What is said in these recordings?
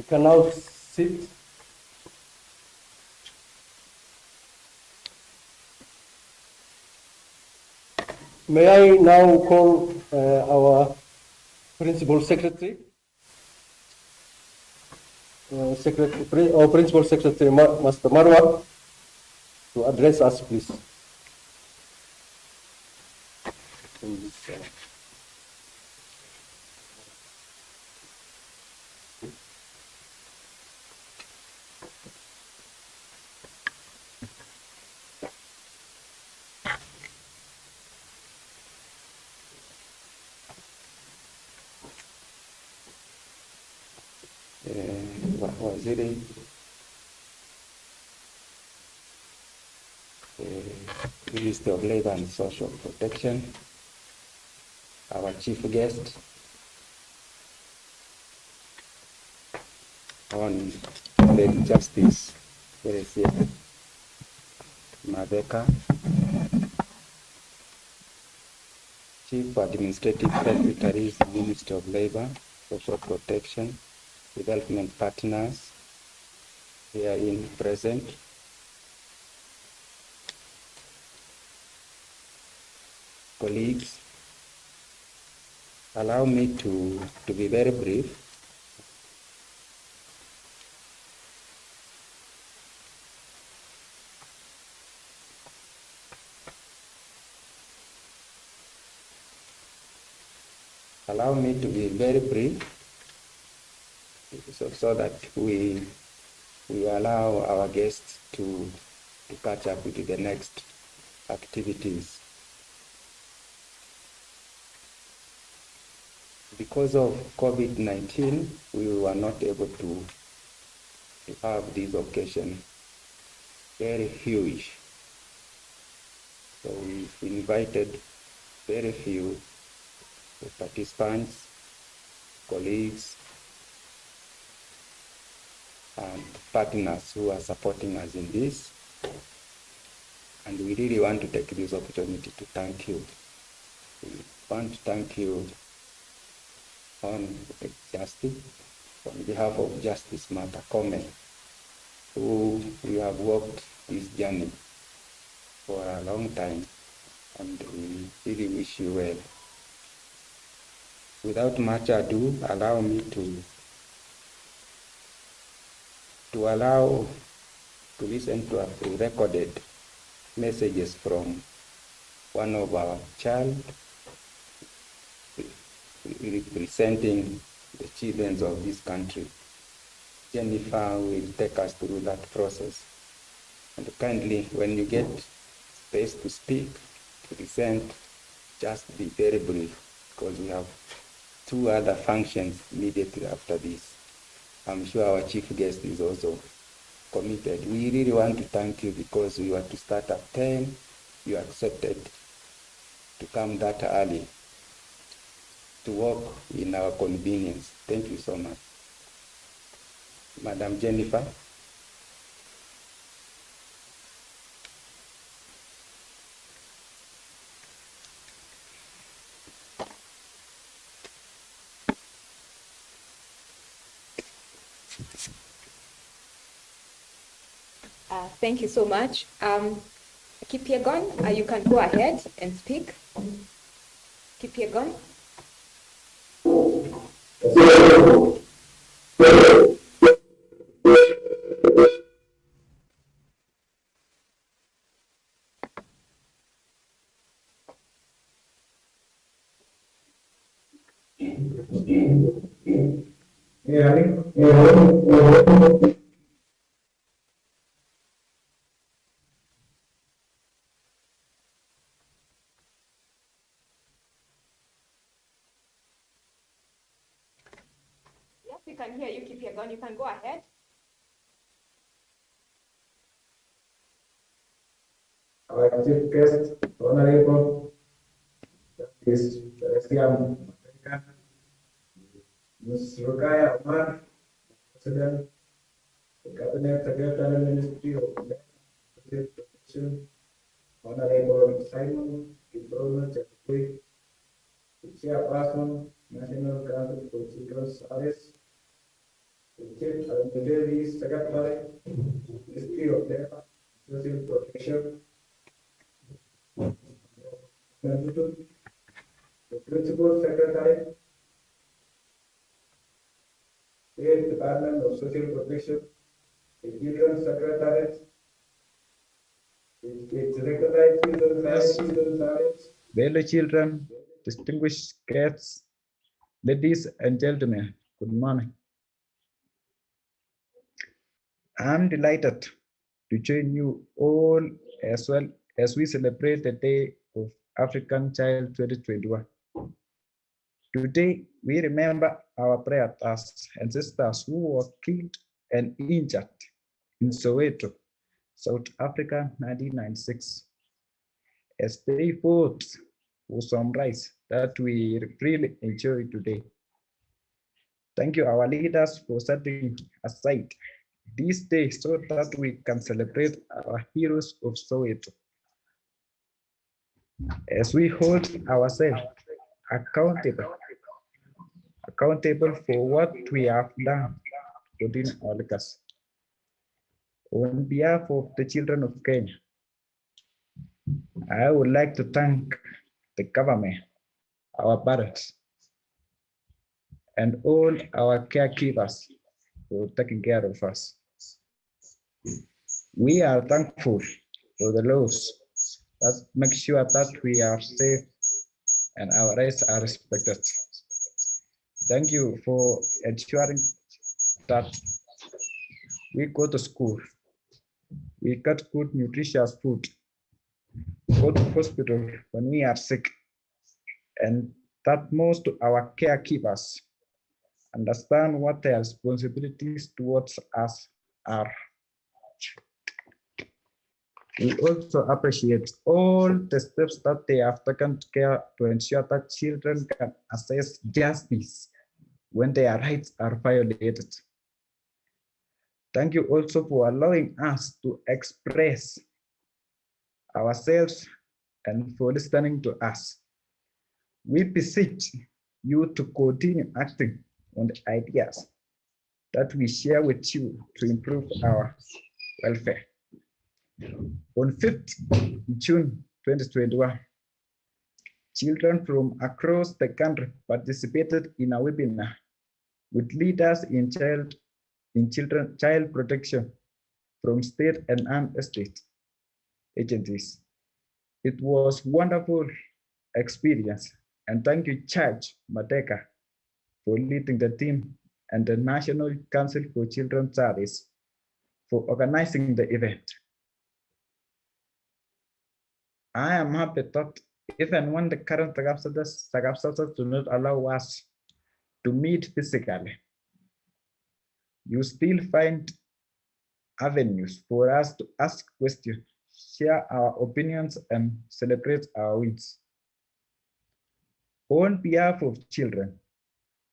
can now sit. May I now call our Principal Secretary, our Principal Secretary, Master Marwa, to address us, please. Waziri Ministry of Labor and Social Protection, our chief guest, on Lady Justice Teresia Mabeka, Chief Administrative Secretaries, Ministry of Labor, Social Protection, Development Partners, here in present, colleagues, allow me to be very brief. Allow me to be very brief so that we allow our guests to catch up with the next activities. Because of COVID-19, we were not able to have this occasion very huge. So we invited very few participants, colleagues, and partners who are supporting us in this. And we really want to take this opportunity to thank you. We want to thank you on behalf of Justice Martha Koome, who you have walked this journey for a long time, and we really wish you well. Without much ado, allow me to listen to a pre-recorded messages from one of our child representing the children of this country. Jennifer will take us through that process. And kindly, when you get space to speak, to present, just be very brief, because we have 2 other functions immediately after this. I'm sure our chief guest is also committed. We really want to thank you because we were to start at 10. You accepted to come that early to work in our convenience. Thank you so much. Madam Jennifer. Thank you so much. Kipyegon, you can go ahead and speak. Kipyegon. Yes, we can hear you, Kipyegon. You can go ahead. Our chief guest, Honorable Justice Teresia Mabeka, Ms. Rukaya Omar, President, the Cabinet Secretary, Ministry of Labor and Protection, Honorable Simon Kiprono Chakui, the Chairperson, National Council for Children's Service, the Daily Secretary, Ministry of Labor, Social Protection, the Principal Secretary, State Department of Social Protection, the Children's Secretary, its recognized children's service, fellow children, distinguished guests, ladies and gentlemen, good morning. I'm delighted to join you all as well as we celebrate the Day of African Child 2021. Today, we remember our brothers and sisters who were killed and injured in Soweto, South Africa, 1996, as they fought for some rights that we really enjoy today. Thank you, our leaders, for setting aside this day so that we can celebrate our heroes of Soweto. As we hold ourselves accountable for what we have done within our legacy. On behalf of the children of Kenya, I would like to thank the government, our parents, and all our caregivers for taking care of us. We are thankful for the laws that make sure that we are safe and our rights are respected. Thank you for ensuring that we go to school, we get good nutritious food, go to hospital when we are sick, and that most of our caregivers understand what their responsibilities towards us are. We also appreciate all the steps that they have taken care to ensure that children can access justice when their rights are violated. Thank you also for allowing us to express ourselves and for listening to us. We beseech you to continue acting on the ideas that we share with you to improve our welfare. On 5th June 2021, children from across the country participated in a webinar with leaders in child protection from state and non-state agencies. It was a wonderful experience, and thank you, Judge Mateka, for leading the team and the National Council for Children's Service for organizing the event. I am happy that even when the current circumstances do not allow us to meet physically, you still find avenues for us to ask questions, share our opinions, and celebrate our wins. On behalf of children,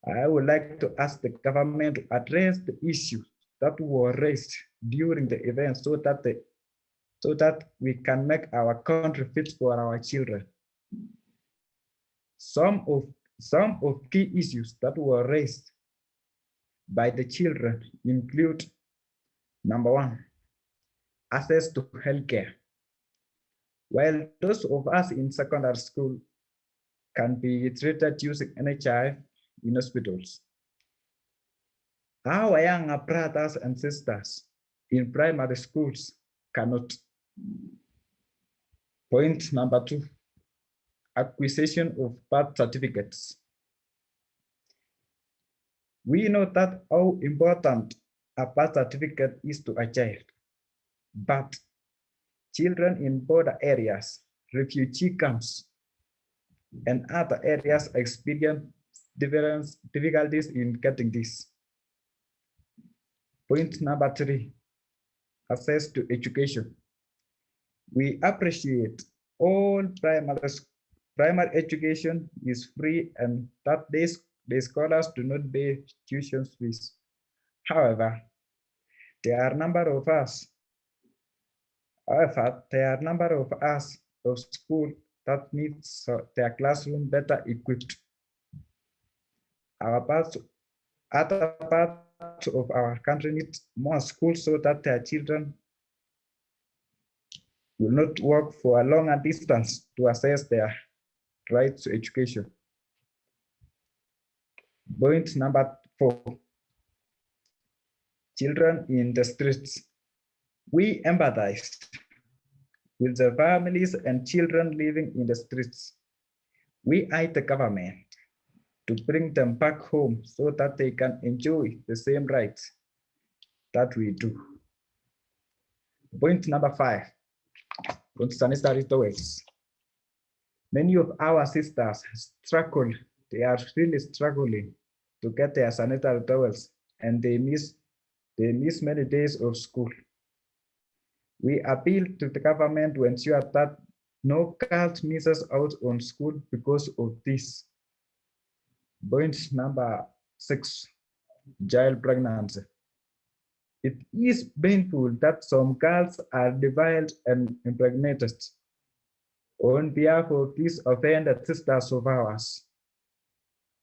I would like to ask the government to address the issues that were raised during the event so that we can make our country fit for our children. Some of key issues that were raised by the children include: number one, access to healthcare. While those of us in secondary school can be treated using NHI in hospitals, our younger brothers and sisters in primary schools cannot. Point number two, acquisition of birth certificates. We know that how important a birth certificate is to a child, but children in border areas, refugee camps, and other areas experience difficulties in getting this. Point number three, access to education. We appreciate all primary education is free and that the scholars do not pay tuition fees. However, there are a number of us of school that needs their classroom better equipped. Other parts of our country need more schools so that their children will not walk for a longer distance to access their right to education. Point number 4, children in the streets. We empathize with the families and children living in the streets. We urge the government to bring them back home so that they can enjoy the same rights that we do. Point number 5, on sanitary towels. Many of our sisters struggle, they are really struggling to get their sanitary towels, and they miss many days of school. We appeal to the government to ensure that no child misses out on school because of this. Point number 6, child pregnancy. It is painful that some girls are defiled and impregnated. On behalf of these offended sisters of ours,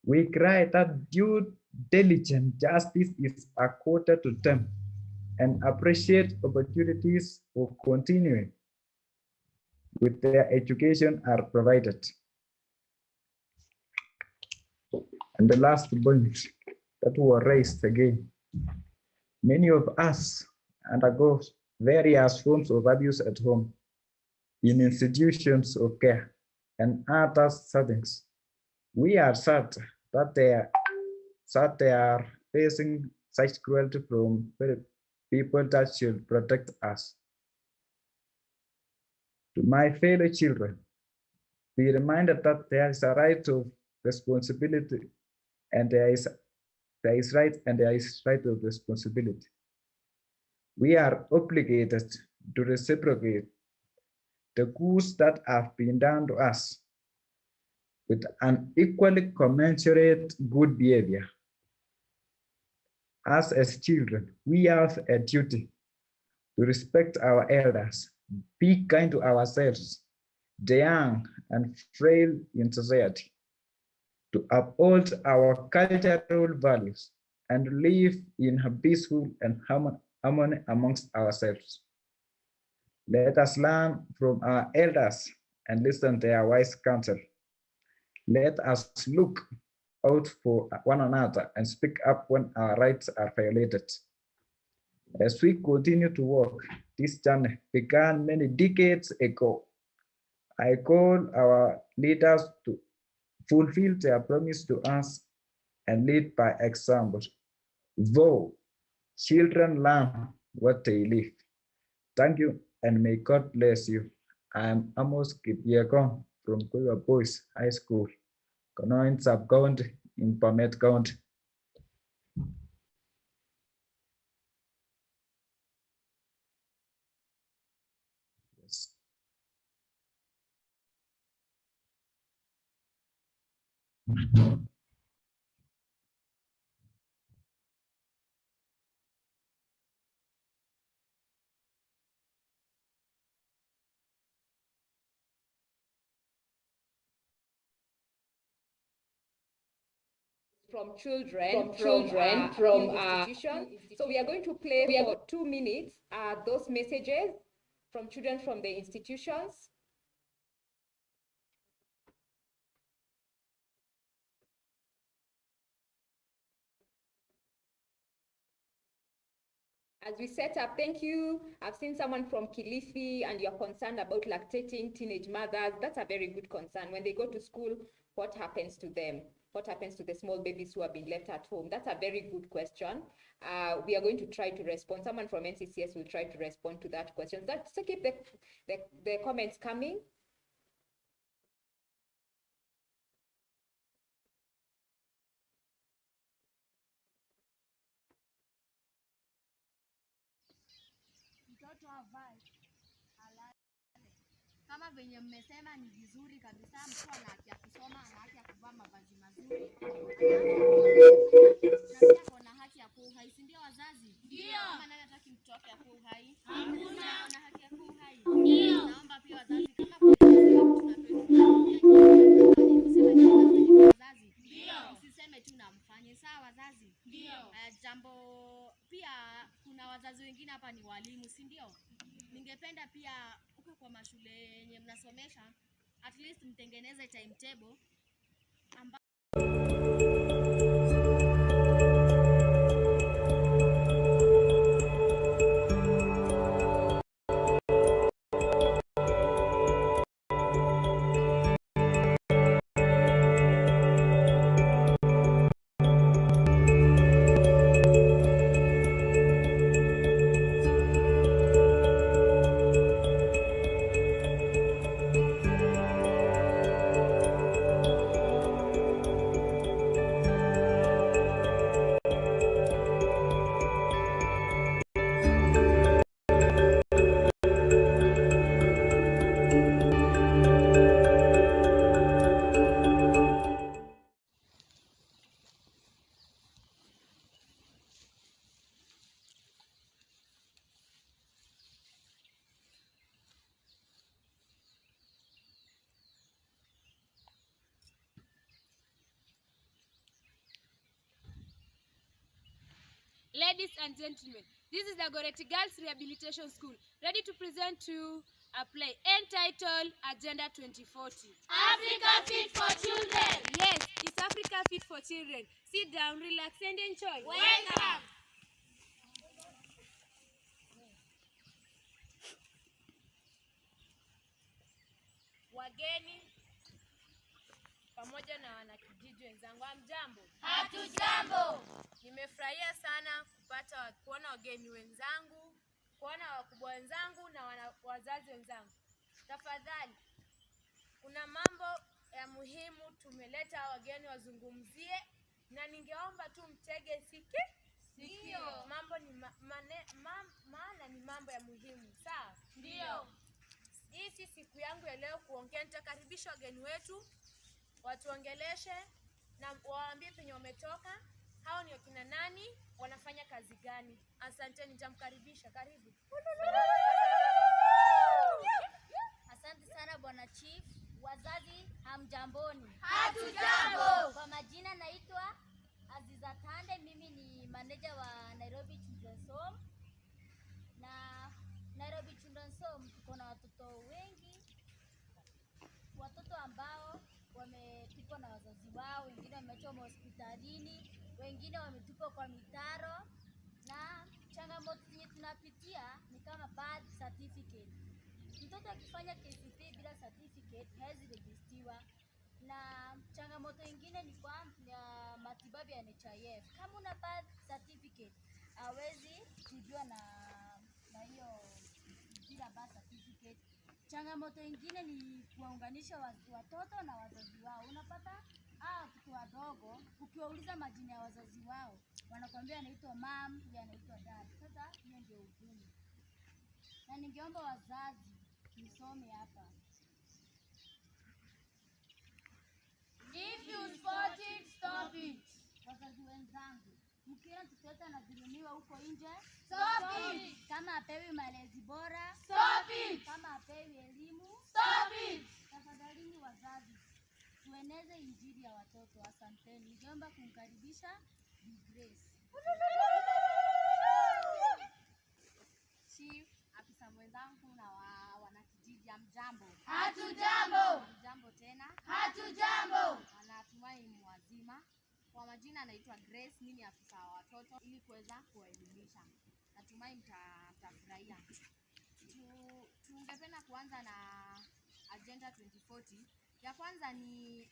we cry that due diligent justice is accorded to them and appreciate opportunities for continuing with their education are provided. And the last point that was raised again, many of us undergo various forms of abuse at home, in institutions of care, and other settings. We are sad that they are facing such cruelty from people that should protect us. To my fellow children, be reminded that there is a right of responsibility, and there is right and there is right of responsibility. We are obligated to reciprocate the goods that have been done to us with an equally commensurate good behavior. As children, we have a duty to respect our elders, be kind to ourselves, the young and frail in society, to uphold our cultural values and live in a peaceful and harmony amongst ourselves. Let us learn from our elders and listen to their wise counsel. Let us look out for one another and speak up when our rights are violated. As we continue to walk this journey began many decades ago, I call our leaders to fulfill their promise to us and lead by example. Though children learn what they live. Thank you and may God bless you. I am Amos Kipyegon from Kuiwa Boys High School, Konoin Sub-County in Bomet County. Yes. From children from institutions. So we are going to play for 2 minutes those messages from children from the institutions. As we set up, thank you. I've seen someone from Kilifi and you're concerned about lactating teenage mothers. That's a very good concern. When they go to school, what happens to them? What happens to the small babies who have been left at home? That's a very good question. We are going to try to respond. Someone from NCCS will try to respond to that question. So keep the comments coming. Mtoto avae halali. Kama venye mmesema ni vizuri kabisa, mtu ana haki ya kusoma, ana haki ya kuvaa mavazi mazuri. Na pia kuna haki ya kuwa uhai, si ndio wazazi? Ndio. Kama nani hataki mtoto wake akuwe uhai? Hakuna. Ana haki ya kuwa uhai? Ndio. Naomba pia wazazi kama wazazi. Ndio. Usiseme tu namfanye, sawa wazazi? Ndio. Jambo wazazi wengine hapa ni walimu, si ndio? Ningependa pia uko kwa mashule yenye mnasomesha, at least mtengeneze timetable Ladies and gentlemen, this is the Goreti Girls Rehabilitation School, ready to present to a play entitled Agenda 2040. Africa Fit for Children. Yes, it's Africa Fit for Children. Sit down, relax and enjoy. Welcome. Wageni pamoja na wanakijiji wenzangu, hamjambo? Hatujambo. Nimefurahia sana kuona wageni wenzangu, kuona wakubwa wenzangu na wazazi wenzangu. Tafadhali, kuna mambo ya muhimu tumeleta wageni wazungumzie, na ningeomba tu mtege sikio. Mambo ni maana ni mambo ya muhimu, sawa? Ndio. Hii si siku yangu ya leo kuongea. Nitakaribisha wageni wetu watuongeleshe na waambie penye wametoka, hao ni wakina nani, wanafanya kazi gani. Asante, nitamkaribisha. Karibu. Asante sana Bwana Chief. Wazazi hamjamboni? Hatujambo. Kwa majina naitwa Aziza Tande, mimi ni manager wa Nairobi Children's Home. Na Nairobi Children's Home tuko na watoto wengi, watoto ambao wametupwa na wazazi wao, wengine wameachwa hospitalini, wengine wametupwa kwa mitaro, na changamoto zenye tunapitia ni kama birth certificate. Mtoto akifanya KCPE bila certificate hawezi registriwa, na changamoto nyingine ni kwa matibabu ya NHIF. Kama una birth certificate hawezi kujua na hiyo bila birth certificate. Changamoto nyingine ni kuwaunganisha watoto na wazazi wao. Unapata watoto wadogo ukiwauliza majina ya wazazi wao wanakuambia anaitwa mom, yeye anaitwa dad. Sasa hiyo ndio ugumu. Na ningeomba wazazi nisome hapa. If you spot it, stop it. Wazazi wenzangu, mkiona mtoto wetu anadhulumiwa huko nje, Stop it. kama apewi malezi bora, Stop it. kama apewi elimu, Stop it. tafadhalini wazazi, tueneze injili ya watoto. Asanteni. Ningeomba kumkaribisha Bi Grace. Chief, afisa mwenzangu na wanakijiji, hamjambo? Hatujambo. Jambo tena. Hatujambo. Natumai ni wazima. Kwa majina naitwa Grace, mimi ni afisa wa watoto ili kuweza kuwaelimisha. Natumai mtafurahia. Tungependa kuanza na Agenda 2040. Ya kwanza ni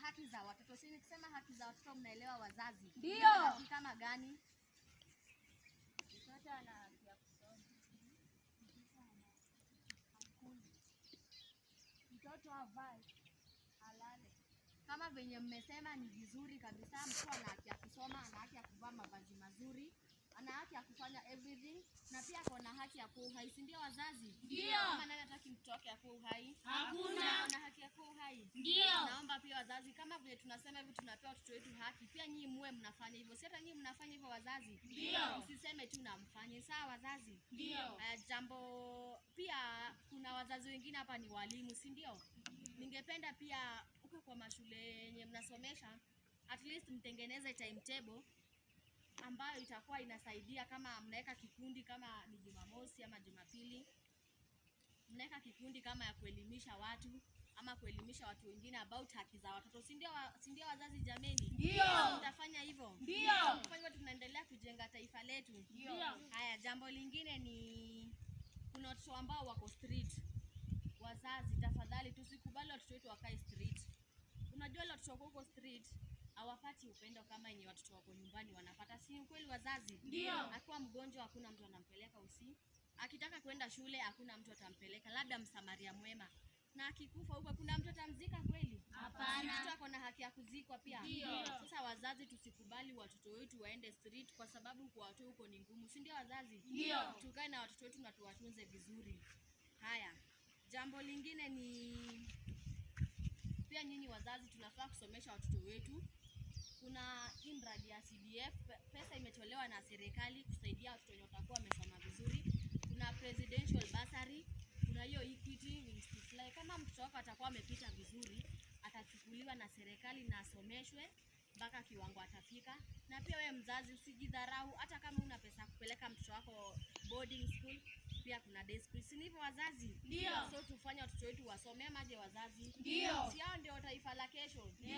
haki za watoto. Si nikisema haki za watoto mnaelewa wazazi? Ndio. Haki kama gani? Mtoto ana haki ya kusoma. Mtoto avae, alale. Kama venye mmesema ni vizuri kabisa, mtu ana haki ya kusoma, ana haki ya kuvaa mavazi mazuri, ana haki ya kufanya everything, na pia kuna haki ya kuwa uhai, si ndio wazazi? Ndio. Kama nani hataki mtoto wake akuwe uhai? Hakuna. Ana haki ya kuwa uhai. Ndio. Naomba pia wazazi, kama vile tunasema hivi tunapea watoto wetu haki, pia nyinyi muwe mnafanya hivyo. Si hata nyinyi mnafanya hivyo wazazi? Ndio. Usiseme tu na mfanye, sawa wazazi? Ndio. Jambo pia, kuna wazazi wengine hapa ni walimu, si ndio? Ningependa pia uko kwa mashule yenye mnasomesha, at least mtengeneze timetable ambayo itakuwa inasaidia kama mnaweka kikundi kama ni Jumamosi ama Jumapili, mnaweka kikundi kama ya kuelimisha watu ama kuelimisha watu wengine about haki za watoto. Si ndio wazazi jameni? Ndio. Mtafanya hivyo? Ndio. Kwa hivyo tunaendelea kujenga taifa letu. Ndio. Haya, jambo lingine ni kuna watoto ambao wako street. Wazazi tafadhali tusikubali watoto wetu wakae street. Unajua wale watoto wako street hawapati upendo kama yenye watoto wako nyumbani wanapata. Si ukweli wazazi? Ndio. Akiwa mgonjwa hakuna mtu anampeleka usi. Akitaka kwenda shule hakuna mtu atampeleka, labda msamaria mwema. Na akikufa huko kuna mtu atamzika kweli? Hapana. Mtoto ako na haki ya kuzikwa pia. Ndio. Sasa wazazi tusikubali watoto wetu waende street kwa sababu kwa watu huko ni ngumu. Si ndio wazazi? Ndio. Tukae na watoto wetu na tuwatunze vizuri. Haya. Jambo lingine ni pia nyinyi wazazi tunafaa kusomesha watoto wetu. Kuna inradi ya CDF, pesa imetolewa na serikali kusaidia watoto wenye watakuwa wamesoma vizuri. Kuna presidential bursary, kuna hiyo Equity Wings to Fly. Kama mtoto wako atakuwa amepita vizuri, atachukuliwa na serikali na asomeshwe mpaka kiwango atafika. Na pia wewe mzazi usijidharau, hata kama una pesa kupeleka mtoto wako boarding school, pia kuna day school. Si hivyo wazazi? Ndio. So tufanye watoto wetu wasome maje wazazi? Ndio. Si hao ndio taifa la kesho? Ndio.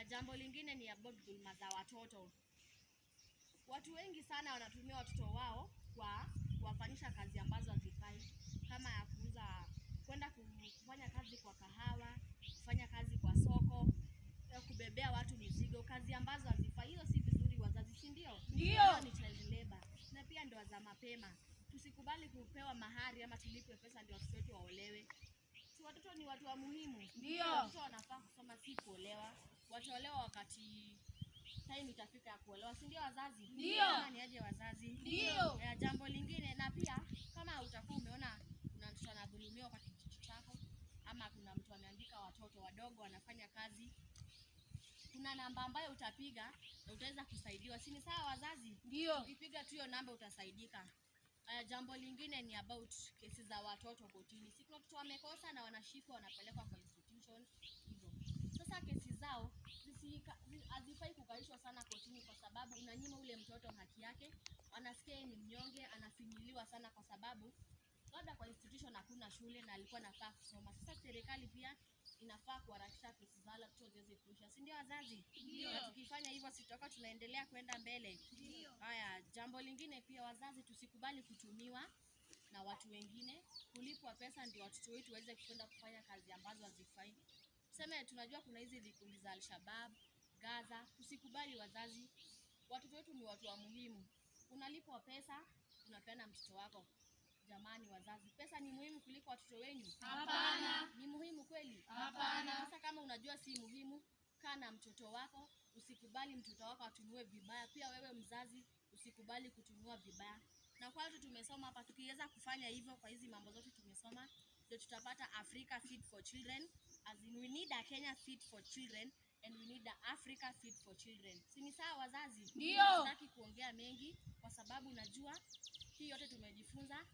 Jambo lingine ni about dhulma za watoto. Watu wengi sana wanatumia watoto wao kwa kuwafanyisha kazi ambazo hazifai, kama ya kwenda kufanya kazi kwa kahawa, kufanya kazi kwa soko, kubebea watu mizigo, kazi ambazo hazifai. Hiyo si vizuri wazazi, si ndio? Ndio. Ni child labor. Na pia ndoa za mapema. Tusikubali kupewa mahari ama tulipwe pesa ndio watoto wetu waolewe. Si watoto ni watu wa muhimu. Ndio. Watoto wanafaa kusoma, si kuolewa. Wataolewa wakati time itafika ya kuolewa, si ndio wazazi? Ndio. Ni aje wazazi? Ndio. Jambo lingine, na pia kama utakuwa umeona kuna mtoto anadhulumiwa kwa kijiji chako ama kuna mtu ameandika watoto wadogo wanafanya kazi, kuna namba ambayo utapiga na utaweza kusaidiwa. Si ni sawa wazazi? Ndio. Ukipiga tu hiyo namba utasaidika. Jambo lingine ni about kesi za watoto kotini. Si kuna watoto wamekosa na wanashikwa wanapelekwa kwa institution hivyo. Sasa kesi zao hazifai kukalishwa sana kotini kwa sababu unanyima ule mtoto haki yake. Anasikia ni mnyonge, anafinyiliwa sana kwa sababu labda kwa institution hakuna shule na alikuwa anafaa kusoma. Sasa serikali pia inafaa kuharakisha kesi za wale watoto ziweze kuisha. Si ndio wazazi? Ndio. Na tukifanya hivyo sitoka tunaendelea kwenda mbele. Ndio. Haya, jambo lingine pia wazazi tusikubali kutumiwa na watu wengine, kulipwa pesa ndio watoto wetu waweze kwenda kufanya kazi ambazo hazifai. Tuseme tunajua kuna hizi vikundi za Al-Shabaab, Gaza, tusikubali wazazi. Watoto wetu ni watu wa muhimu. Unalipwa pesa, unapeana mtoto wako. Jamani wazazi, pesa ni muhimu kuliko watoto wenu? Hapana. Ni muhimu kweli? Hapana. Sasa kama unajua si muhimu, kaa na mtoto wako, usikubali mtoto wako atumiwe vibaya. Pia wewe mzazi usikubali kutumiwa vibaya. Na kwa hiyo tumesoma hapa, tukiweza kufanya hivyo kwa hizi mambo zote tumesoma, ndio tutapata Africa Fit for Children. As in we need a Kenya Fit for Children and we need a Africa Fit for Children. Si ni sawa wazazi? Ndio. Sitaki kuongea mengi kwa sababu najua hii yote tumejifunza,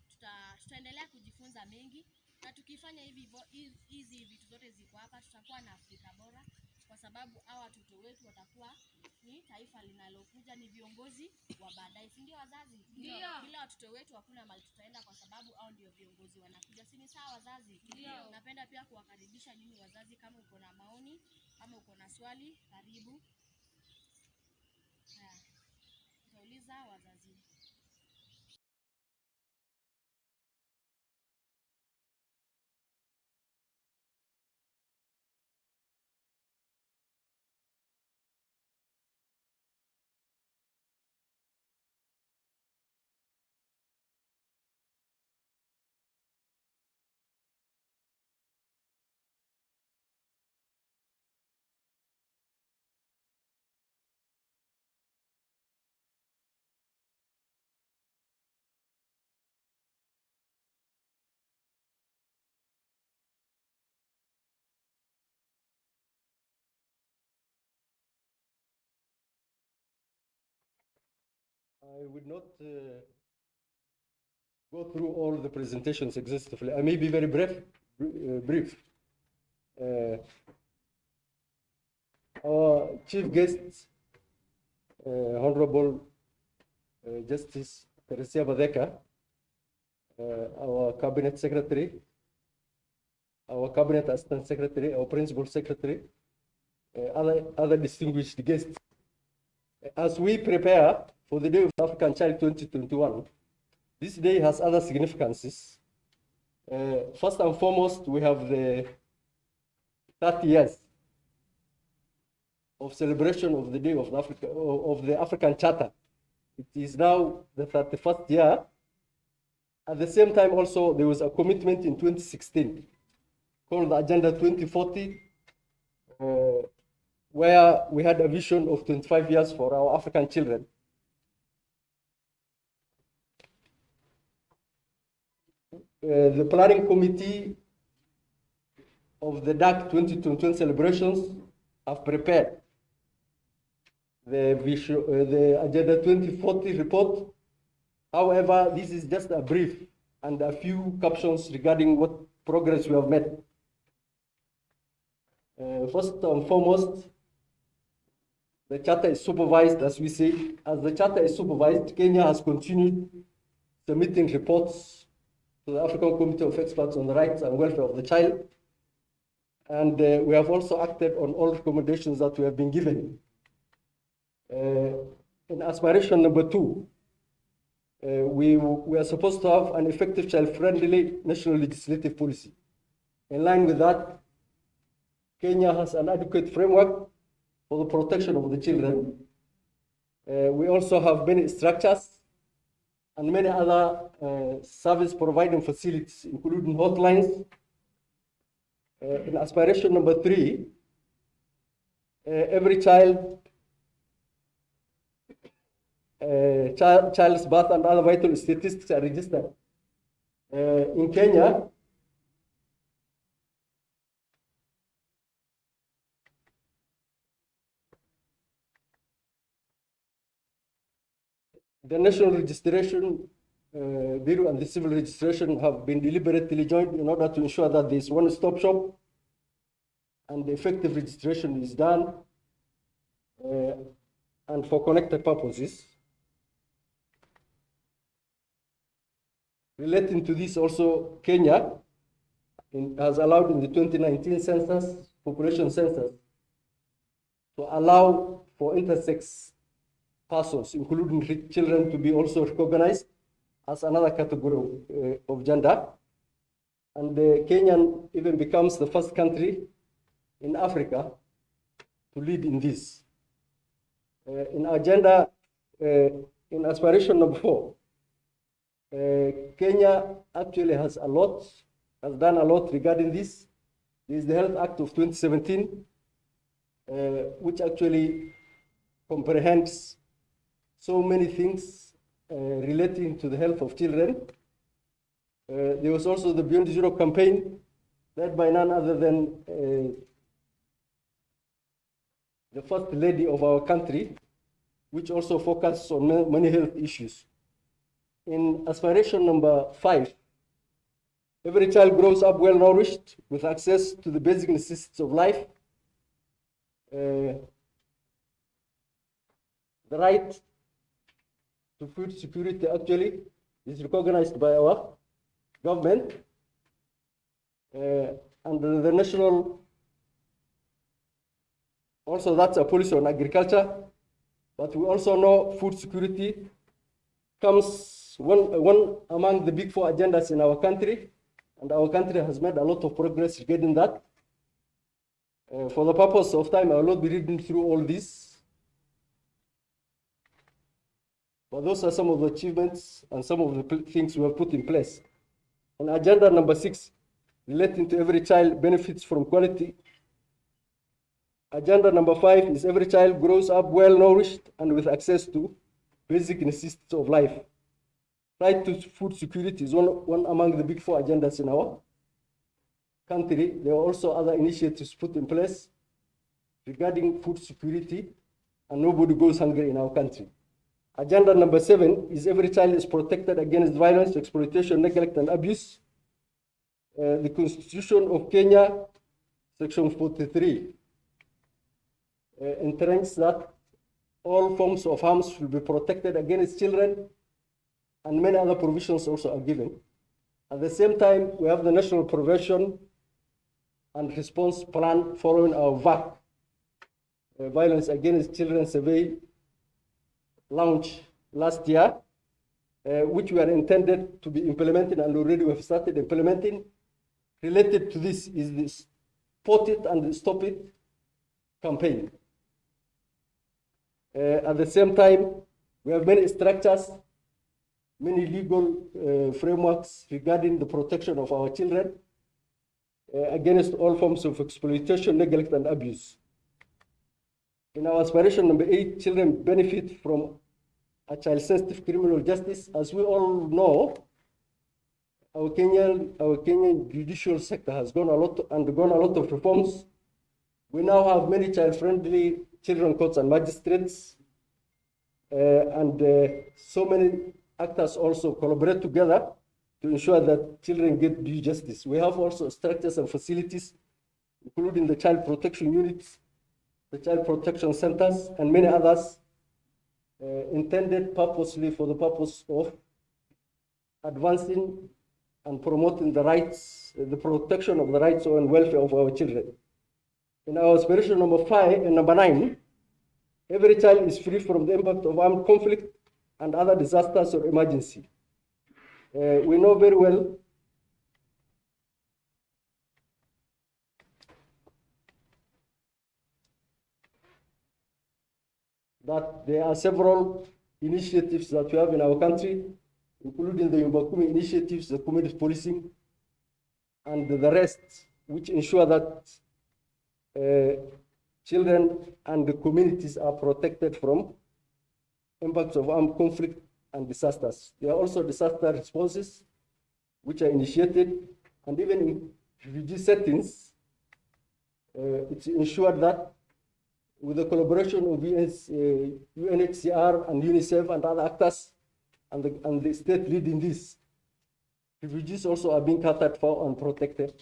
tutaendelea kujifunza mengi, na tukifanya hizi vitu zote ziko hapa, tutakuwa na Afrika bora kwa sababu hawa watoto wetu watakuwa ni taifa linalokuja, ni viongozi wa baadaye. Si ndio wazazi? Ndio. Bila watoto wetu hakuna mahali tutaenda kwa sababu hao ndio viongozi wanakuja. Si ni sawa wazazi? Ndio. Napenda pia kuwakaribisha nyinyi wazazi, kama uko na maoni, kama uko na swali, karibu. Haya. Tutauliza wazazi. I would not go through all the presentations exhaustively. I may be very brief. Our chief guests, Honorable Justice Teresia Badeka, our Cabinet Secretary, our Cabinet Assistant Secretary, our Principal Secretary, other distinguished guests. As we prepare for the Day of the African Child 2021, this day has other significances. First and foremost, we have the 30 years of celebration of the Day of the African Charter. It is now the 31st year. At the same time, also, there was a commitment in 2016 called the Agenda 2040, where we had a vision of 25 years for our African children. The planning committee of the DAC 2021 celebrations have prepared the Agenda 2040 report. However, this is just a brief and a few captions regarding what progress we have made. First and foremost, the charter is supervised, as we say. As the charter is supervised, Kenya has continued submitting reports to the African Committee of Experts on the Rights and Welfare of the Child. And we have also acted on all recommendations that we have been given. In aspiration number 2, we are supposed to have an effective child-friendly national legislative policy. In line with that, Kenya has an adequate framework for the protection of the children. We also have many structures and many other service providing facilities, including hotlines. In aspiration number 3, every child's birth and other vital statistics are registered. In Kenya, the National Registration Bureau and the Civil Registration have been deliberately joined in order to ensure that there is one-stop shop and the effective registration is done and for connected purposes. Relating to this also, Kenya has allowed in the 2019 census, population census, to allow for intersex persons, including children, to be also recognized as another category of gender. And Kenya even becomes the first country in Africa to lead in this. In agenda, in aspiration number 4, Kenya actually has done a lot regarding this. There is the Health Act of 2017, which actually comprehends so many things relating to the health of children. There was also the Beyond Zero campaign, led by none other than the first lady of our country, which also focuses on many health issues. In aspiration number 5, every child grows up well nourished with access to the basic necessities of life. The right to food security actually is recognized by our government under the national. Also, that's a policy on agriculture, but we also know food security comes one among the big 4 agendas in our country, and our country has made a lot of progress regarding that. For the purpose of time, I will not be reading through all this, but those are some of the achievements and some of the things we have put in place. On agenda number 6, relating to every child benefits from quality. Agenda number 5 is every child grows up well nourished and with access to basic necessities of life. Right to food security is one among the big 4 agendas in our country. There are also other initiatives put in place regarding food security, and nobody goes hungry in our country. Agenda number 7 is every child is protected against violence, exploitation, neglect, and abuse. The Constitution of Kenya, Section 43, entrenches that all forms of harms should be protected against children, and many other provisions also are given. At the same time, we have the National Prevention and Response Plan following our VAC, Violence Against Children Survey, launch last year, which we are intended to be implementing, and already we have started implementing. Related to this is the Spot It and Stop It campaign. At the same time, we have many structures, many legal frameworks regarding the protection of our children against all forms of exploitation, neglect, and abuse. In our aspiration number 8, children benefit from a child-sensitive criminal justice. As we all know, our Kenyan judicial sector has undergone a lot of reforms. We now have many child-friendly children courts and magistrates, and so many actors also collaborate together to ensure that children get due justice. We have also structures and facilities, including the child protection units, the child protection centers, and many others intended purposely for the purpose of advancing and promoting the rights, the protection of the rights and welfare of our children. In our aspiration number 5 and number 9, every child is free from the impact of armed conflict and other disasters or emergency. We know very well that there are several initiatives that we have in our country, including the Yumbakumi initiatives, the community policing, and the rest, which ensure that children and the communities are protected from impacts of armed conflict and disasters. There are also disaster responses, which are initiated, and even in refugee settings, it's ensured that with the collaboration of UNHCR and UNICEF and other actors, and the state leading this, refugees also are being catered for and protected.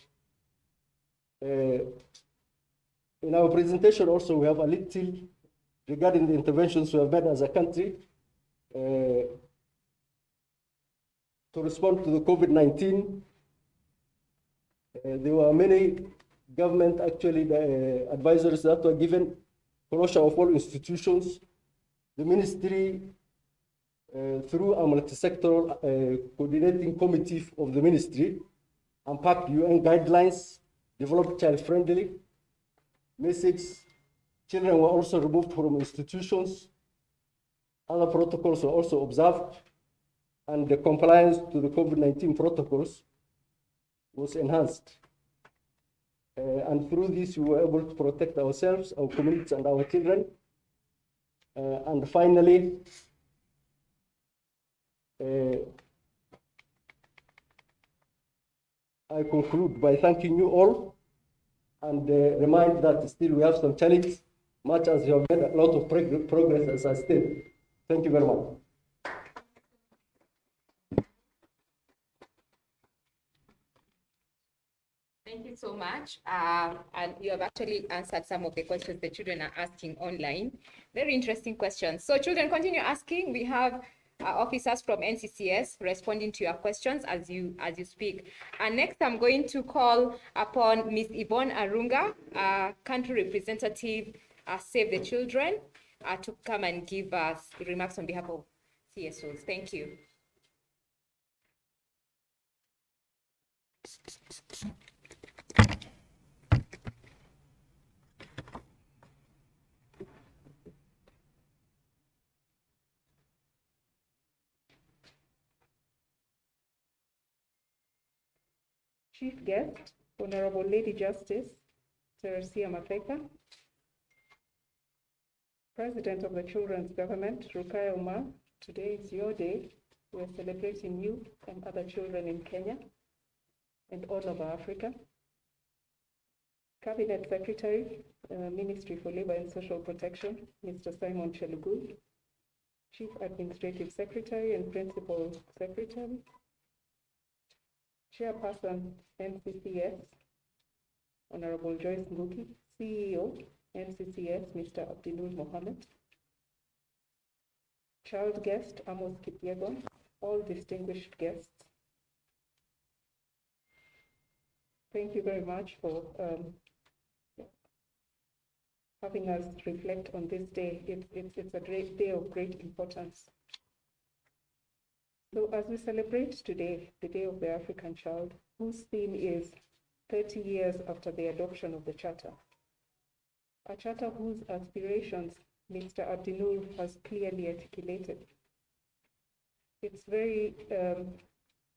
In our presentation also, we have a little regarding the interventions we have made as a country to respond to the COVID-19. There were many government actually advisories that were given, closure of all institutions. The ministry, through a multi-sectoral coordinating committee of the ministry, unpacked UN guidelines, developed child-friendly message. Children were also removed from institutions. Other protocols were also observed, and the compliance to the COVID-19 protocols was enhanced. And through this, we were able to protect ourselves, our communities, and our children. And finally, I conclude by thanking you all and remind that still we have some challenges, much as you have made a lot of progress as I stated. Thank you very much. Thank you so much. And you have actually answered some of the questions the children are asking online. Very interesting questions. So children, continue asking. We have officers from NCCS responding to your questions as you speak. And next, I'm going to call upon Ms. Yvonne Arunga, country representative, Save the Children, to come and give us remarks on behalf of CSOs. Thank you. Chief guest, Honorable Lady Justice Teresia Mateka, President of the Children's Government, Rukaya Umar. Today is your day. We're celebrating you and other children in Kenya and all over Africa. Cabinet Secretary, Ministry for Labor and Social Protection, Mr. Simon Chelugui, Chief Administrative Secretary and Principal Secretary, Chairperson, NCCS, Honorable Joyce Ngugi, CEO, NCCS, Mr. Abdulul Mohammed, child guest, Amos Kipyegon, all distinguished guests. Thank you very much for having us reflect on this day. It's a great day of great importance. So as we celebrate today, the Day of the African Child, whose theme is 30 years after the adoption of the Charter, a charter whose aspirations Mr. Abdinur has clearly articulated. It's very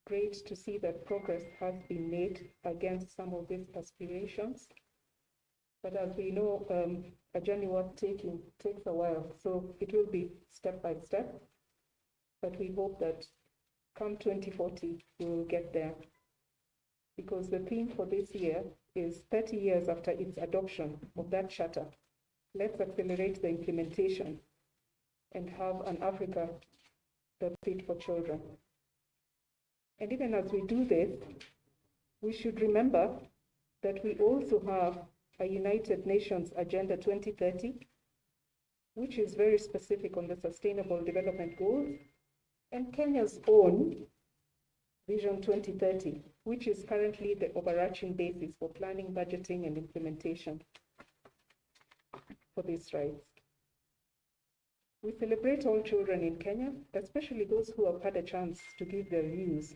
great to see that progress has been made against some of these aspirations. But as we know, a journey worth taking takes a while, so it will be step by step. But we hope that come 2040, we will get there. Because the theme for this year is 30 years after its adoption of that charter. Let's accelerate the implementation and have an Africa that's fit for children. And even as we do this, we should remember that we also have a United Nations Agenda 2030, which is very specific on the Sustainable Development Goals, and Kenya's own Vision 2030, which is currently the overarching basis for planning, budgeting, and implementation for these rights. We celebrate all children in Kenya, especially those who have had a chance to give their views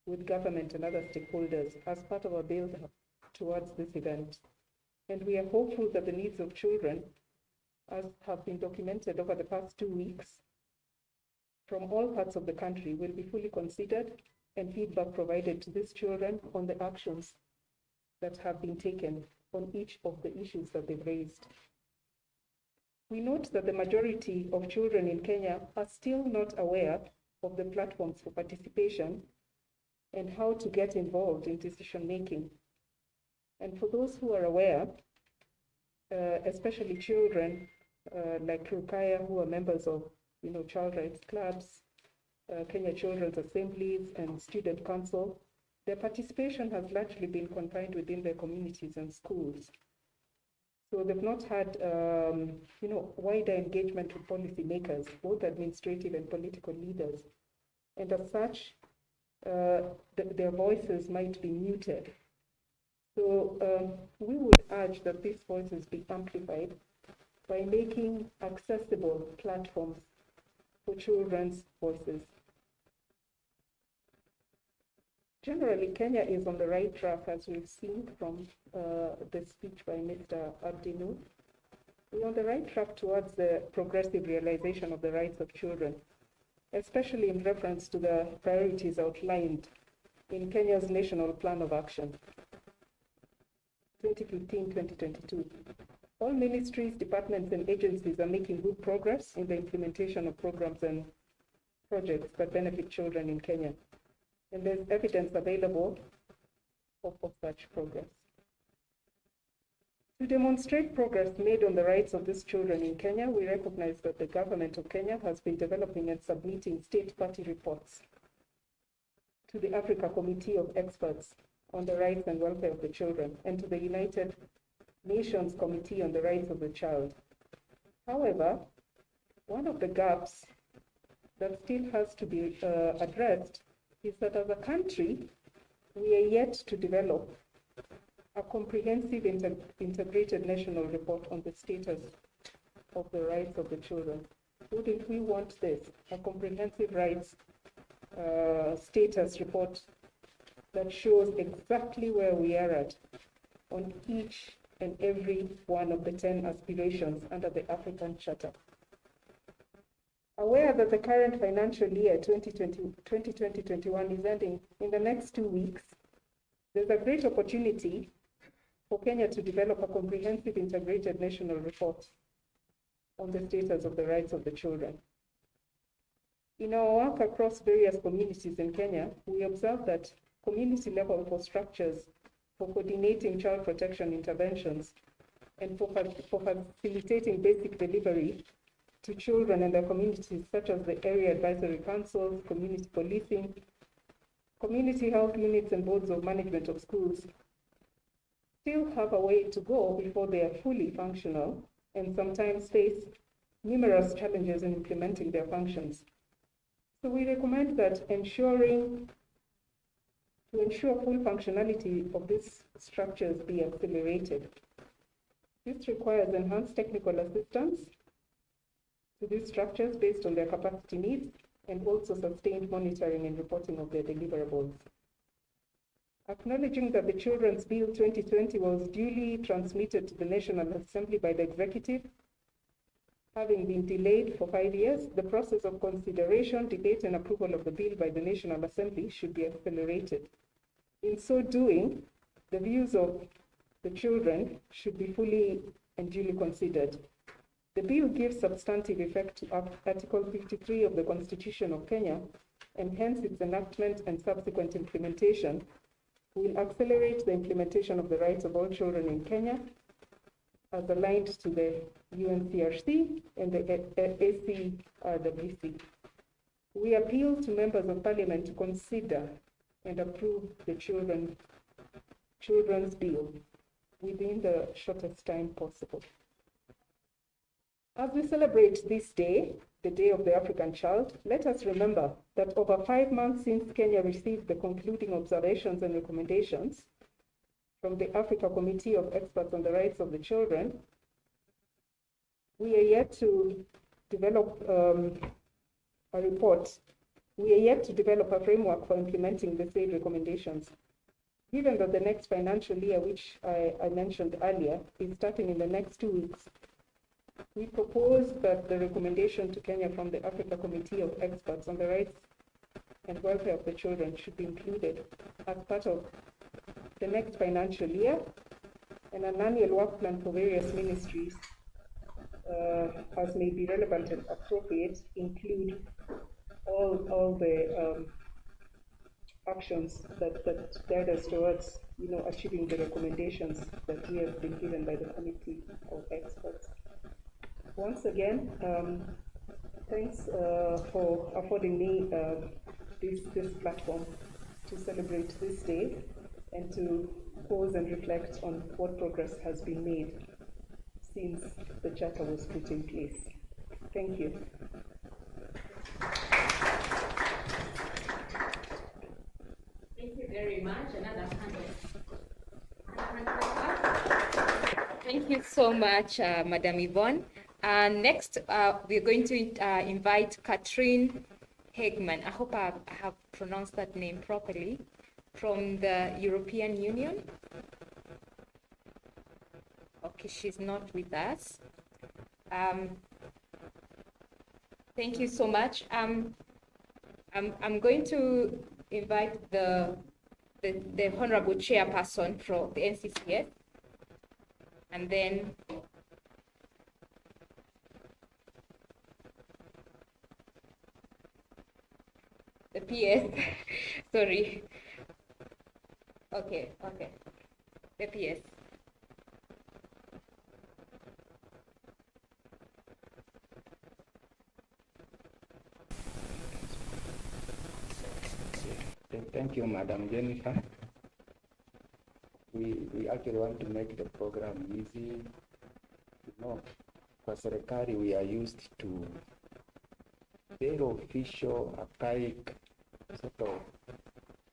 with government and other stakeholders as part of our build-up towards this event. And we are hopeful that the needs of children, as have been documented over the past 2 weeks, from all parts of the country will be fully considered and feedback provided to these children on the actions that have been taken on each of the issues that they've raised. We note that the majority of children in Kenya are still not aware of the platforms for participation and how to get involved in decision-making. And for those who are aware, especially children like Rukaya, who are members of child rights clubs, Kenya Children's Assemblies, and Student Council, their participation has largely been confined within their communities and schools. So they've not had, wider engagement with policymakers, both administrative and political leaders. And as such, their voices might be muted. So we would urge that these voices be amplified by making accessible platforms for children's voices. Generally, Kenya is on the right track, as we've seen from the speech by Mr. Abdinur. We're on the right track towards the progressive realization of the rights of children, especially in reference to the priorities outlined in Kenya's National Plan of Action, 2015-2022. All ministries, departments, and agencies are making good progress in the implementation of programs and projects that benefit children in Kenya. And there's evidence available of such progress. To demonstrate progress made on the rights of these children in Kenya, we recognize that the government of Kenya has been developing and submitting state party reports to the Africa Committee of Experts on the Rights and Welfare of the Children and to the United Nations Committee on the Rights of the Child. However, one of the gaps that still has to be addressed is that as a country, we are yet to develop a comprehensive integrated national report on the status of the rights of the children. Wouldn't we want this, a comprehensive rights status report that shows exactly where we are at on each and every one of the 10 aspirations under the African Charter? Aware that the current financial year 2020-21 is ending in the next 2 weeks, there's a great opportunity for Kenya to develop a comprehensive integrated national report on the status of the rights of the children. In our work across various communities in Kenya, we observe that community level infrastructures for coordinating child protection interventions and for facilitating basic delivery to children and their communities, such as the area advisory councils, community policing, community health units, and boards of management of schools, still have a way to go before they are fully functional and sometimes face numerous challenges in implementing their functions. So we recommend that to ensure full functionality of these structures be accelerated. This requires enhanced technical assistance to these structures based on their capacity needs, and also sustained monitoring and reporting of their deliverables. Acknowledging that the Children's Bill 2020 was duly transmitted to the National Assembly by the Executive, having been delayed for 5 years, the process of consideration, debate, and approval of the bill by the National Assembly should be accelerated. In so doing, the views of the children should be fully and duly considered. The bill gives substantive effect to Article 53 of the Constitution of Kenya, and hence its enactment and subsequent implementation will accelerate the implementation of the rights of all children in Kenya as aligned to the UNCRC and the ACRWC. We appeal to members of parliament to consider and approve the Children's Bill within the shortest time possible. As we celebrate this day, the Day of the African Child, let us remember that over 5 months since Kenya received the concluding observations and recommendations from the Africa Committee of Experts on the Rights of the Children, we are yet to develop a report. We are yet to develop a framework for implementing the said recommendations. Given that the next financial year, which I mentioned earlier, is starting in the next 2 weeks, we propose that the recommendation to Kenya from the Africa Committee of Experts on the Rights and Welfare of the Children should be included as part of the next financial year, and an annual work plan for various ministries, as may be relevant and appropriate, include all the actions that guide us towards, achieving the recommendations that we have been given by the Committee of Experts. Once again, thanks for affording me this platform to celebrate this day and to pause and reflect on what progress has been made since the Charter was put in place. Thank you. Thank you very much. Another hand of. Thank you so much, Madam Yvonne. Next, we're going to invite Katrin Hegman. I hope I have pronounced that name properly, from the European Union. Okay, she's not with us. Thank you so much. I'm going to invite the Honorable Chairperson from the NCCS, and then the PS. Sorry. Okay. The PS. Thank you, Madam Jennifer. We actually want to make the program easy. For serikali, we are used to very official, archaic sort of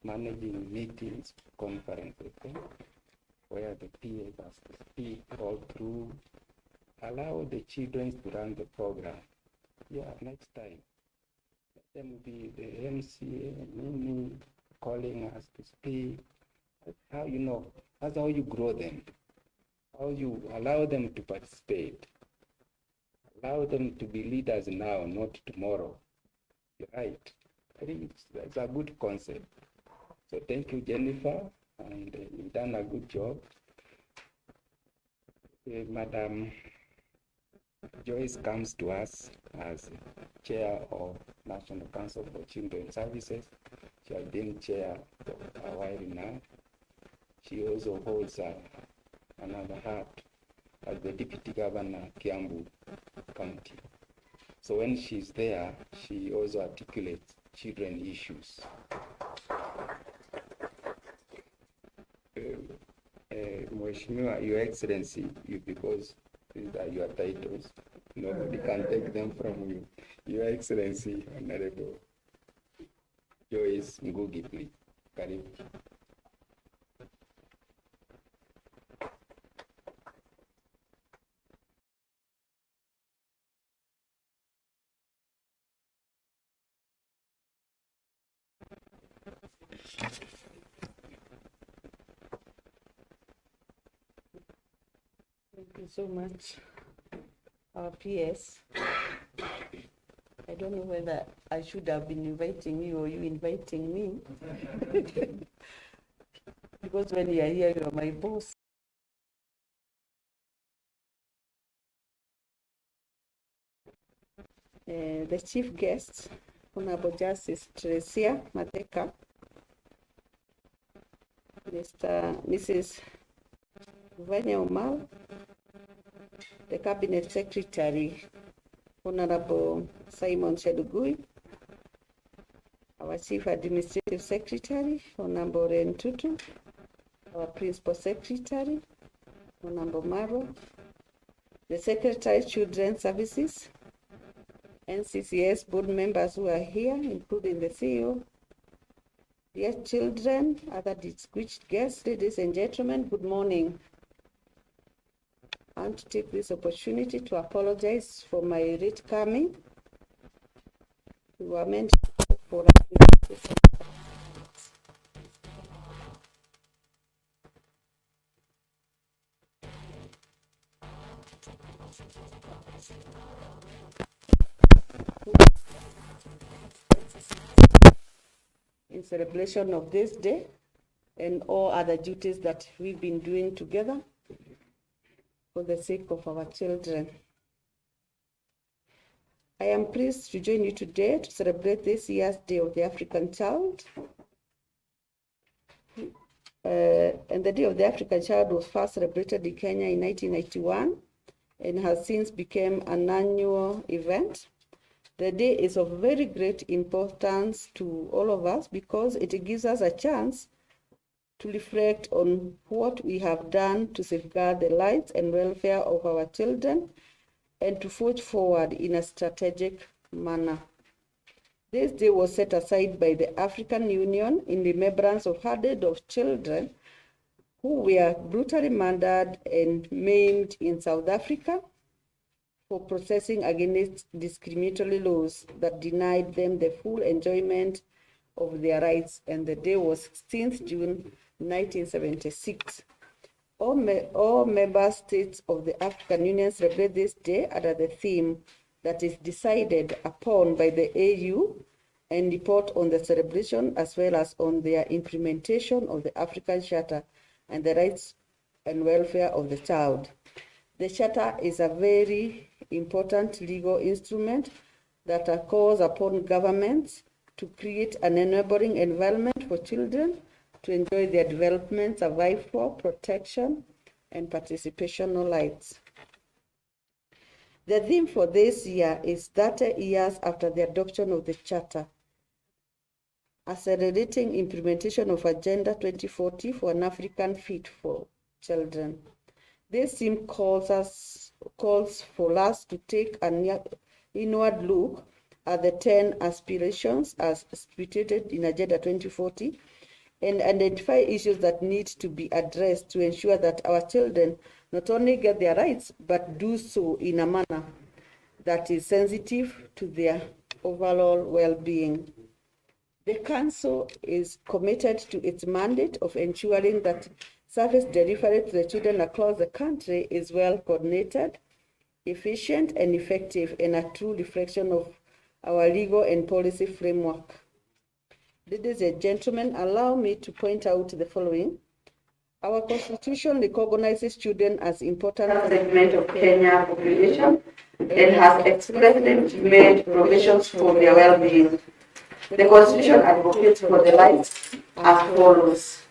managing meetings, conferences, where the PA has to speak all through. Allow the children to run the program. Yeah, next time. Let them be the MCA, Mimi, calling us to speak. That's how that's how you grow them. How you allow them to participate. Allow them to be leaders now, not tomorrow. You're right. I think that's a good concept. So thank you, Jennifer, and you've done a good job. Madam Joyce comes to us as chair of National Council for Children's Services. She has been chair for a while now. She also holds another hat as the Deputy Governor, Kiambu County. So when she's there, she also articulates children issues. Mheshimiwa, Your Excellency, because these are your titles, Nobody can take them from you. Your Excellency, Honorable Joyce Ngugi, please. Karibu. Thank you so much, our PS. I don't know whether I should have been inviting you or you inviting me. Because when you are here, you are my boss. The chief guest, Honorable Justice Teresia Mateka, Mrs. Vanya Omal, the Cabinet Secretary, Honorable Simon Chelugui, our Chief Administrative Secretary, Honorable Ren Tutu, our Principal Secretary, Honorable Maro, the Secretary Children's Services, NCCS board members who are here, including the CEO, dear children, other distinguished guests, ladies and gentlemen, good morning. I want to take this opportunity to apologize for my late coming. We were meant for in celebration of this day and all other duties that we've been doing together for the sake of our children. I am pleased to join you today to celebrate this year's Day of the African Child. And the Day of the African Child was first celebrated in Kenya in 1991 and has since become an annual event. The day is of very great importance to all of us because it gives us a chance to reflect on what we have done to safeguard the lives and welfare of our children and to forge forward in a strategic manner. This day was set aside by the African Union in remembrance of hundreds of children who were brutally murdered and maimed in South Africa for protesting against discriminatory laws that denied them the full enjoyment of their rights, and the day was 16th June 1976. All member states of the African Union celebrate this day under the theme that is decided upon by the AU and report on the celebration as well as on their implementation of the African Charter and the rights and welfare of the child. The Charter is a very important legal instrument that calls upon governments to create an enabling environment for children to enjoy their development, survival, protection, and participational rights. The theme for this year is 30 years after the adoption of the Charter, accelerating implementation of Agenda 2040 for an African Fit for Children. This theme calls for us to take an inward look at the 10 aspirations as stated in Agenda 2040 and identify issues that need to be addressed to ensure that our children not only get their rights, but do so in a manner that is sensitive to their overall well-being. The Council is committed to its mandate of ensuring that service delivery to the children across the country is well coordinated, efficient, and effective, and a true reflection of our legal and policy framework. Ladies and gentlemen, allow me to point out the following. Our Constitution recognizes children as important segment of Kenya population and has expressly made provisions for their well-being. The Constitution advocates for the rights as follows.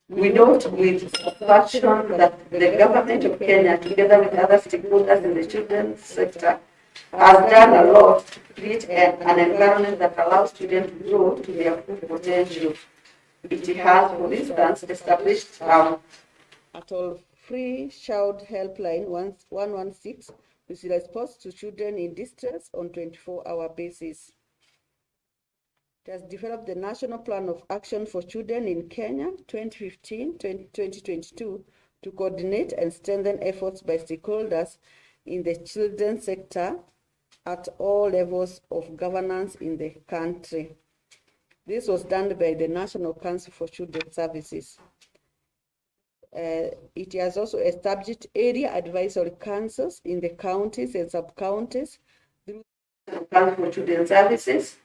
We note with satisfaction that the government of Kenya, together with other stakeholders in the children's sector, has done a lot to create an environment that allows children to grow to their full potential. It has, for instance, established a toll-free child helpline 116 which responds to children in distress on 24-hour basis. It has developed the National Plan of Action for Children in Kenya 2015-2022 to coordinate and strengthen efforts by stakeholders in the children's sector at all levels of governance in the country. This was done by the National Council for Children's Services. It has also established area advisory councils in the counties and sub-counties through the Council for Children's Services.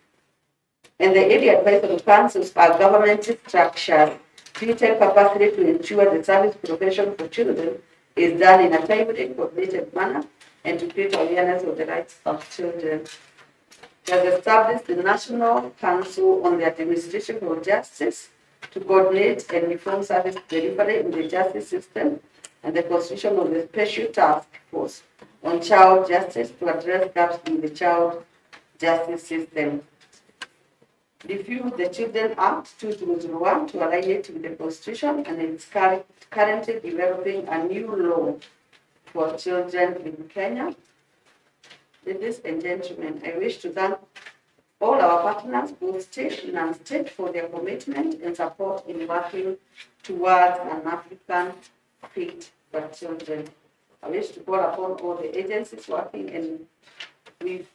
And the area advisory councils are government structures created purposely to ensure the service provision for children is done in a timely, coordinated manner and to create awareness of the rights of children. It has established the National Council on the Administration of Justice to coordinate and reform service delivery in the justice system, and the constitution of the Special Task Force on Child Justice to address gaps in the child justice system. Refused the Children Act 2001 to align it with the Constitution, and it's currently developing a new law for children in Kenya. Ladies and gentlemen, I wish to thank all our partners, both state and non-state, for their commitment and support in working towards an African fit for children. I wish to call upon all the agencies working with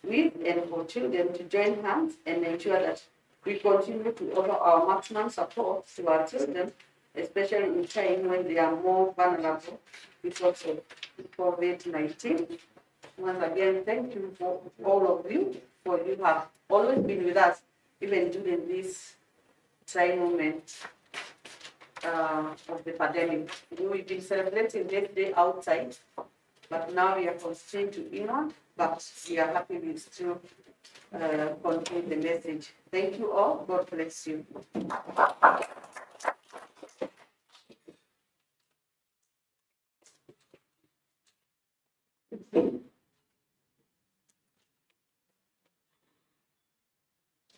and for children to join hands and ensure that we continue to offer our maximum support to our children, especially in time when they are more vulnerable because of COVID-19. Once again, thank you for all of you, for you have always been with us, even during this trying moment of the pandemic. We've been celebrating this day outside, but now we are constrained to inward, but we are happy we still continue the message. Thank you all. God bless you.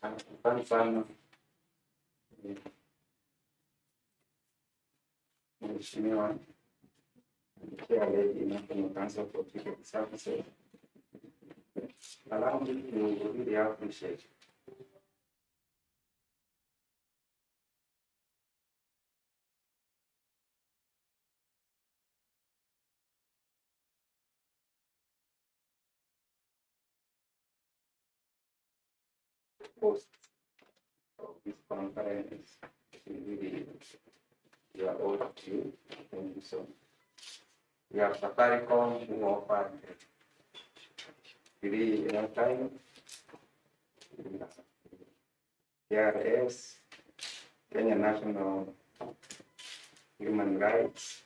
Asante sana Mheshimiwa Chair Lady National Council for Children's Services. Allow me to really appreciate host of this conference. Really, we are all of you. Thank you so much. We have Safaricom who offered free airtime, KRS, Kenya National Human Rights,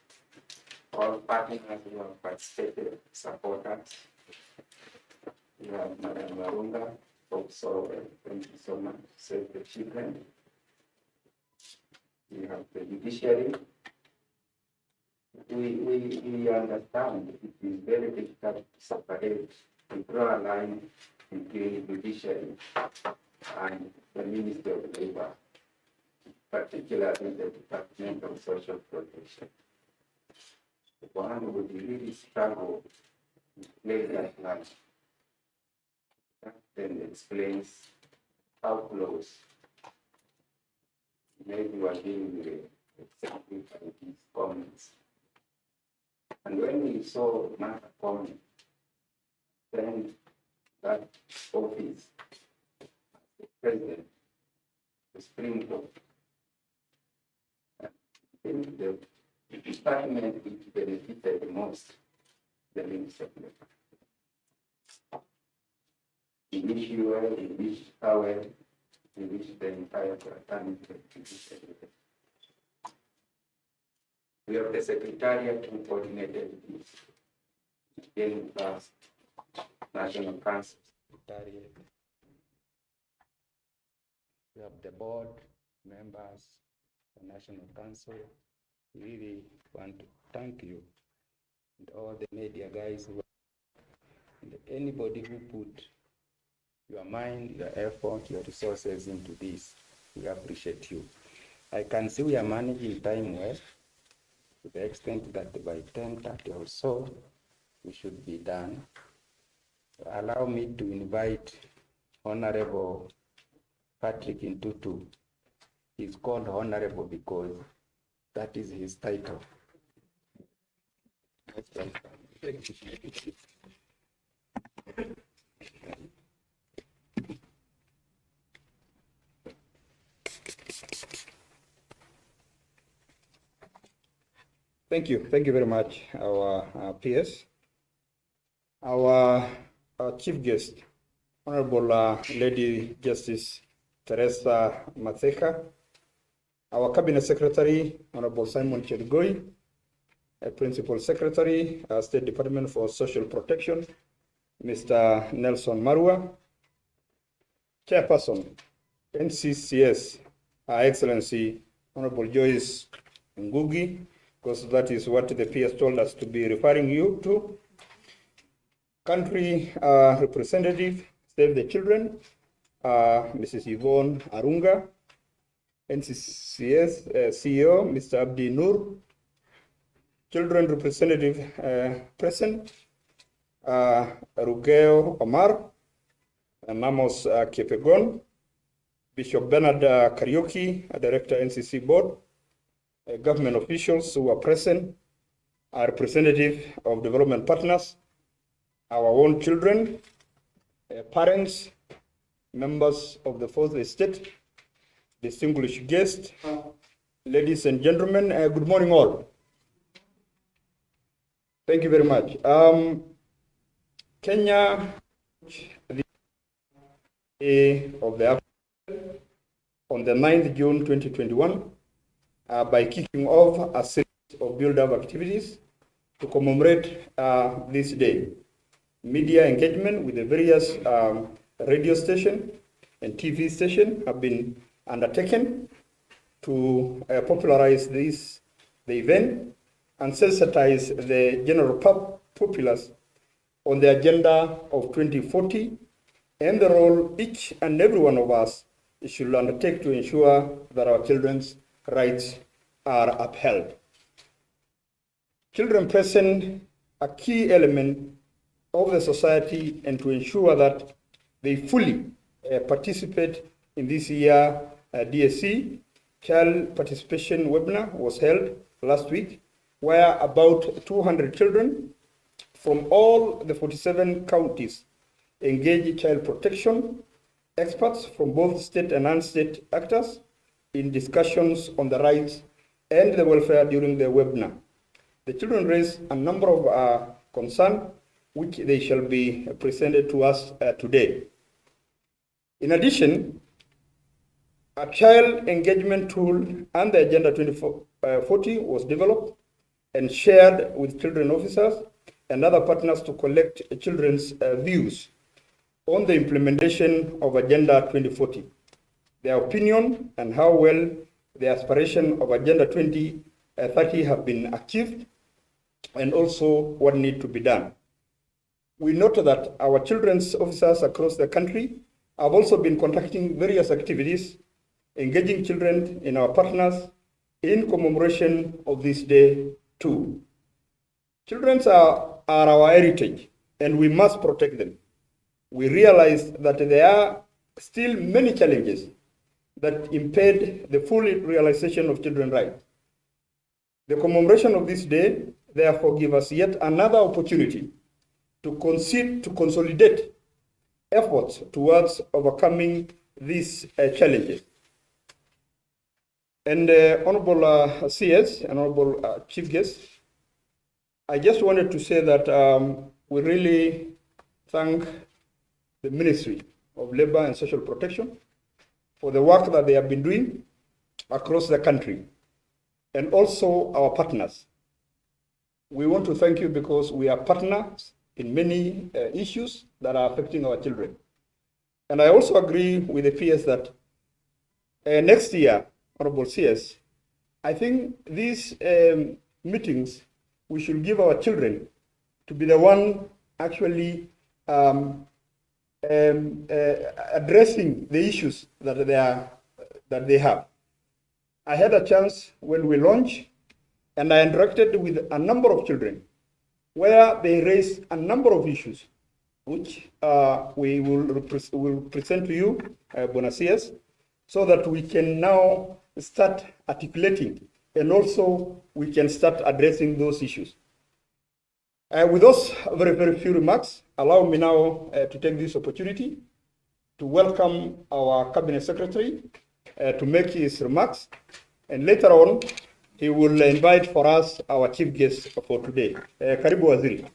all partners who have participated, support us. We have Madam Marunga, also thank you so much, Save the Children. We have the judiciary. We understand it is very difficult to separate, to draw a line between judiciary and the Ministry of Labor, particularly the Department of Social Protection. One would really struggle to play that line. That then explains how close maybe we are dealing with exactly by these comments. And when we saw Martha Koome then that office as the president, the Supreme Court, I think the department which benefited the most, the Ministry of Labor. We wish you well, we wish her well, we wish the entire fraternity well. We have the Secretariat who coordinated this. Again, plus National Council Secretariat. We have the board members, the National Council. We really want to thank you and all the media guys who and anybody who put your mind, your effort, your resources into this. We appreciate you. I can see we are managing time well, to the extent that by 10:30 or so, we should be done. Allow me to invite Honorable Patrick Intutu. He's called Honorable because that is his title. Thank you very much, our peers. Our chief guest, Honorable Lady Justice Teresa Matheka, our Cabinet Secretary, Honorable Simon Cherugoi, Principal Secretary, State Department for Social Protection, Mr. Nelson Marua, Chairperson, NCCS, Her Excellency, Honorable Joyce Ngugi, because that is what the PS told us to be referring you to. Country Representative, Save the Children, Mrs. Yvonne Arunga, NCCS CEO, Mr. Abdi Nur, Children Representative present, Rugeo Omar, Namos Kepegon, Bishop Bernard Kariuki, Director NCC Board, government officials who are present, our representative of development partners, our own children, parents, members of the Fourth Estate, distinguished guests, ladies and gentlemen, good morning all. Thank you very much. Kenya, the day of the African on the 9th June 2021, by kicking off a series of build-up activities to commemorate this day. Media engagement with the various radio station and TV station have been undertaken to popularize the event and sensitize the general populace on the agenda of 2040 and the role each and every one of us should undertake to ensure that our children's rights are upheld. Children present a key element of the society and to ensure that they fully participate in this year DSC Child Participation Webinar was held last week, where about 200 children from all the 47 counties engaged child protection experts from both state and non-state actors in discussions on the rights and the welfare during the webinar. The children raised a number of concerns which they shall be presented to us today. In addition, a child engagement tool and the Agenda 2040 was developed and shared with children officers and other partners to collect children's views on the implementation of Agenda 2040, their opinion and how well the aspiration of Agenda 2030 have been achieved, and also what needs to be done. We note that our children's officers across the country have also been conducting various activities, engaging children in our partners in commemoration of this day too. Children are our heritage and we must protect them. We realize that there are still many challenges that impede the full realization of children's rights. The commemoration of this day therefore gives us yet another opportunity to consolidate efforts towards overcoming these challenges. And Honorable CS and Honorable Chief Guest, I just wanted to say that we really thank the Ministry of Labor and Social Protection for the work that they have been doing across the country, and also our partners. We want to thank you because we are partners in many issues that are affecting our children. And I also agree with the PS that next year, Honorable CS, I think these meetings, we should give our children to be the one actually addressing the issues that they have. I had a chance when we launched, and I interacted with a number of children where they raised a number of issues which we will present to you, Bonasias, so that we can now start articulating and also we can start addressing those issues. With those very, very few remarks, allow me now to take this opportunity to welcome our Cabinet Secretary to make his remarks, and later on, he will invite for us our chief guest for today. Karibu Waziri.